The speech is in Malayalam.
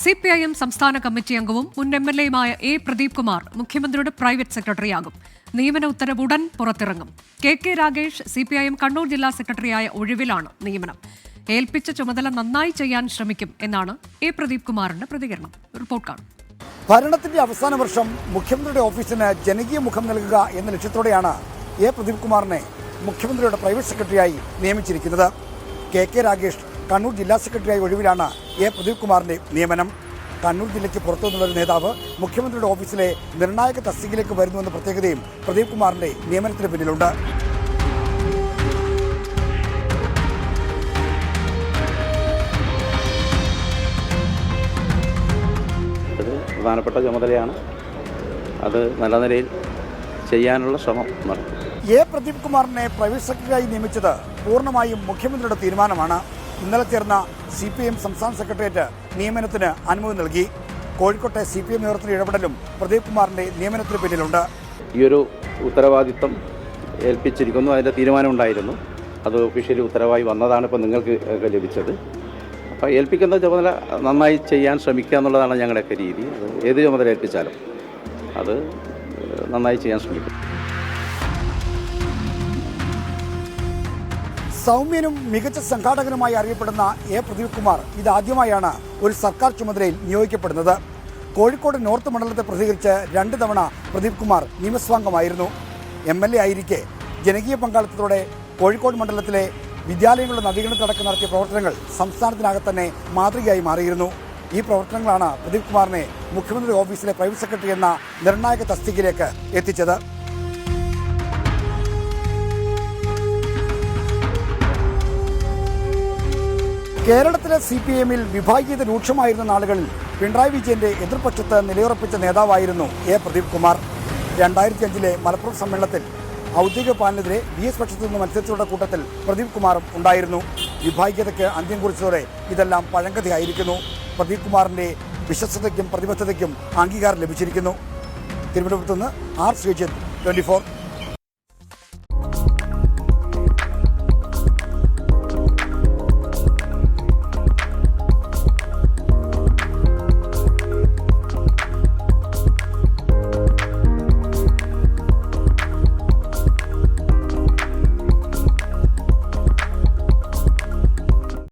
CPIM സംസ്ഥാന കമ്മിറ്റി അംഗവും മുൻ MLAയുമായ A. പ്രദീപ് കുമാർ മുഖ്യമന്ത്രിയുടെ പ്രൈവറ്റ് സെക്രട്ടറിയാകും. നിയമന ഉത്തരവ് ഉടൻ പുറത്തിറങ്ങും. KK രാഗേഷ് CPIM കണ്ണൂർ ജില്ലാ സെക്രട്ടറിയായ ഒഴിവിലാണ് നിയമനം. ഏൽപ്പിച്ച ചുമതല നന്നായി ചെയ്യാൻ ശ്രമിക്കും എന്നാണ് A. പ്രദീപ് കുമാറിന്റെ പ്രതികരണം. റിപ്പോർട്ട് കാണും. ഭരണത്തിന്റെ അവസാന വർഷം മുഖ്യമന്ത്രിയുടെ ഓഫീസിന് ജനകീയ മുഖം നൽകുക എന്ന ലക്ഷ്യത്തോടെയാണ് A. പ്രദീപ് കുമാറിനെ മുഖ്യമന്ത്രിയുടെ പ്രൈവറ്റ് സെക്രട്ടറിയായി നിയമിച്ചിരിക്കുന്നത്. KK രാഗേഷ് കണ്ണൂർ ജില്ലാ സെക്രട്ടറിയായി ഒഴിവിലാണ് A. പ്രദീപ് കുമാറിന്റെ നിയമനം. കണ്ണൂർ ജില്ലയ്ക്ക് പുറത്തുനിന്നുള്ള ഒരു നേതാവ് മുഖ്യമന്ത്രിയുടെ ഓഫീസിലെ നിർണായക തസ്തികയിലേക്ക് വരുന്നുവെന്ന പ്രത്യേകതയും പ്രദീപ് കുമാറിന്റെ നിയമനത്തിന് പിന്നിലുണ്ട്. പ്രധാനപ്പെട്ട ചുമതലയാണ്. അത് നല്ല നിലയിൽ ചെയ്യാനുള്ള ശ്രമം നടത്തും. A. പ്രദീപ് കുമാറിനെ പ്രൈവറ്റ് സെക്രട്ടറിയായി നിയമിച്ചത് പൂർണ്ണമായും മുഖ്യമന്ത്രിയുടെ തീരുമാനമാണ്. ഇന്നലെ ചേർന്ന CPIM സംസ്ഥാന സെക്രട്ടേറിയറ്റ് നിയമനത്തിന് അനുമതി നൽകി. കോഴിക്കോട്ടെ CPIM നേതൃത്വത്തിന്റെ ഇടപെടലും പ്രദീപ് കുമാറിന്റെ നിയമനത്തിന് പിന്നിലുണ്ട്. ഈ ഒരു ഉത്തരവാദിത്വം ഏൽപ്പിച്ചിരിക്കുന്നു. അതിൻ്റെ തീരുമാനമുണ്ടായിരുന്നു. അത് ഒഫീഷ്യലി ഉത്തരവായി വന്നതാണ് ഇപ്പോൾ നിങ്ങൾക്ക് ലഭിച്ചത്. അപ്പോൾ ഏൽപ്പിക്കുന്ന ചുമതല നന്നായി ചെയ്യാൻ ശ്രമിക്കുക എന്നുള്ളതാണ് ഞങ്ങളുടെയൊക്കെ രീതി. അത് ഏത് ചുമതല ഏൽപ്പിച്ചാലും അത് നന്നായി ചെയ്യാൻ ശ്രമിക്കും. സൗമ്യനും മികച്ച സംഘാടകനുമായി അറിയപ്പെടുന്ന A. പ്രദീപ് കുമാർ ഇതാദ്യമായാണ് ഒരു സർക്കാർ ചുമതലയിൽ നിയോഗിക്കപ്പെടുന്നത്. കോഴിക്കോട് നോർത്ത് മണ്ഡലത്തെ പ്രതികരിച്ച് 2 തവണ പ്രദീപ് കുമാർ നിയമസഭാംഗമായിരുന്നു. MLA ആയിരിക്കെ ജനകീയ പങ്കാളിത്തത്തോടെ കോഴിക്കോട് മണ്ഡലത്തിലെ വിദ്യാലയങ്ങളുടെ നവീകരണത്തിലടക്കം നടത്തിയ പ്രവർത്തനങ്ങൾ സംസ്ഥാനത്തിനകത്ത് തന്നെ മാതൃകയായി മാറിയിരുന്നു. ഈ പ്രവർത്തനങ്ങളാണ് പ്രദീപ് കുമാറിനെ മുഖ്യമന്ത്രി ഓഫീസിലെ പ്രൈവറ്റ് സെക്രട്ടറി എന്ന നിർണായക തസ്തികയിലേക്ക് എത്തിച്ചത്. കേരളത്തിലെ CPIMൽ വിഭാഗീയത രൂക്ഷമായിരുന്ന നാളുകളിൽ പിണറായി വിജയന്റെ എതിർപക്ഷത്ത് നിലയുറപ്പിച്ച നേതാവായിരുന്നു A. പ്രദീപ് കുമാർ. 2005 മലപ്പുറം സമ്മേളനത്തിൽ ഔദ്യോഗിക പാനലിനെതിരെ VS പക്ഷത്തു നിന്ന് മത്സരിച്ചവരുടെ കൂട്ടത്തിൽ പ്രദീപ് കുമാറും ഉണ്ടായിരുന്നു. വിഭാഗീയതയ്ക്ക് അന്ത്യം കുറിച്ചതോടെ ഇതെല്ലാം പഴങ്കഥയായിരിക്കുന്നു. പ്രദീപ് കുമാറിന്റെ വിശ്വസ്തതയ്ക്കും പ്രതിബദ്ധതയ്ക്കും അംഗീകാരം ലഭിച്ചിരിക്കുന്നു. തിരുവനന്തപുരത്ത് നിന്ന് R. ശ്രീജിത്ത്, 24.